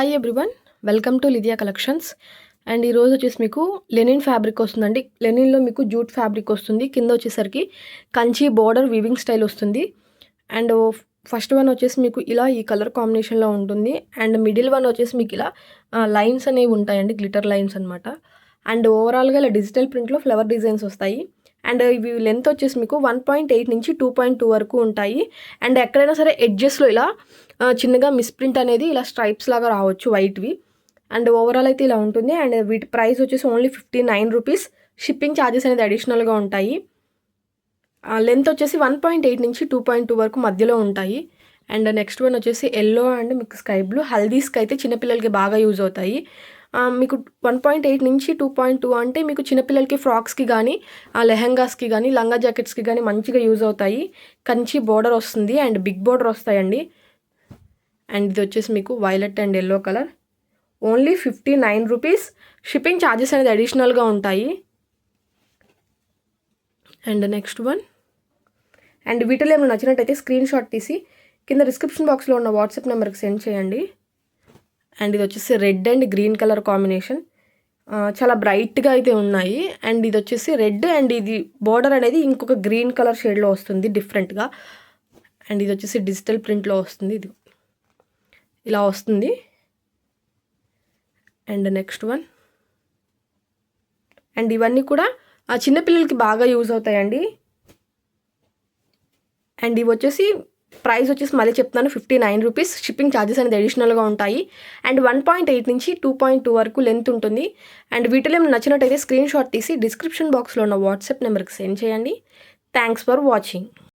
Hi everyone, welcome to Lydia collections. And ఈరోజు వచ్చేసి మీకు లెనిన్ ఫ్యాబ్రిక్ వస్తుందండి. లెనిన్లో మీకు జూట్ ఫ్యాబ్రిక్ వస్తుంది. కింద వచ్చేసరికి కంచి బోర్డర్ వీవింగ్ స్టైల్ వస్తుంది. అండ్ ఫస్ట్ వన్ వచ్చేసి మీకు ఇలా ఈ కలర్ కాంబినేషన్లో ఉంటుంది. అండ్ మిడిల్ వన్ వచ్చేసి మీకు ఇలా లైన్స్ అనేవి ఉంటాయండి, గ్లిటర్ లైన్స్ అనమాట. అండ్ ఓవరాల్గా ఇలా డిజిటల్ ప్రింట్లో ఫ్లవర్ డిజైన్స్ వస్తాయి. అండ్ ఇవి లెంత్ వచ్చేసి మీకు 1.8 నుంచి 2.2 వరకు ఉంటాయి. అండ్ ఎక్కడైనా సరే ఎడ్జెస్లో ఇలా చిన్నగా మిస్ప్రింట్ అనేది ఇలా స్ట్రైప్స్ లాగా రావచ్చు వైట్వి. అండ్ ఓవరాల్ అయితే ఇలా ఉంటుంది. అండ్ వీటి ప్రైస్ వచ్చేసి ఓన్లీ 59 రూపీస్. షిప్పింగ్ ఛార్జెస్ అనేది అడిషనల్గా ఉంటాయి. లెంత్ వచ్చేసి 1.8 నుంచి 2.2 వరకు మధ్యలో ఉంటాయి. అండ్ నెక్స్ట్ వన్ వచ్చేసి ఎల్లో అండ్ మీకు స్కై బ్లూ. హల్దీస్కి అయితే చిన్నపిల్లలకి బాగా యూజ్ అవుతాయి. మీకు 1.8 నుంచి 2.2 అంటే మీకు చిన్నపిల్లలకి ఫ్రాక్స్కి కానీ లెహెంగాస్కి కానీ లంగా జాకెట్స్కి కానీ మంచిగా యూజ్ అవుతాయి. కంచి బోర్డర్ వస్తుంది అండ్ బిగ్ బోర్డర్ వస్తాయండి. అండ్ ఇది వచ్చేసి మీకు violet and yellow colour. Only 59 rupees. Shipping charges అనేది అడిషనల్గా ఉంటాయి. And next one. అండ్ వీటిలో ఏమైనా నచ్చినట్టయితే స్క్రీన్ షాట్ తీసి కింద డిస్క్రిప్షన్ బాక్స్లో ఉన్న వాట్సాప్ నెంబర్కి సెండ్ చేయండి. అండ్ ఇది వచ్చేసి red and green colour combination. చాలా బ్రైట్గా అయితే ఉన్నాయి. అండ్ ఇది వచ్చేసి రెడ్ అండ్ ఇది బోర్డర్ అనేది ఇంకొక గ్రీన్ కలర్ షేడ్లో వస్తుంది డిఫరెంట్గా. అండ్ ఇది వచ్చేసి డిజిటల్ ప్రింట్లో వస్తుంది. ఇది ఇలా వస్తుంది. And next one. అండ్ ఇవన్నీ కూడా చిన్నపిల్లలకి బాగా యూజ్ అవుతాయండి. అండ్ ఇవి వచ్చేసి ప్రైస్ వచ్చేసి మళ్ళీ చెప్తాను, 59 రూపీస్. షిప్పింగ్ ఛార్జెస్ అనేది అడిషనల్గా ఉంటాయి. అండ్ 1.8 నుంచి 2.2 వరకు లెంత్ ఉంటుంది. అండ్ వీటిలో ఏమైనా నచ్చినట్టయితే స్క్రీన్ షాట్ తీసి డిస్క్రిప్షన్ బాక్స్లో ఉన్న వాట్సాప్ నెంబర్కి సెండ్ చేయండి. Thanks for watching.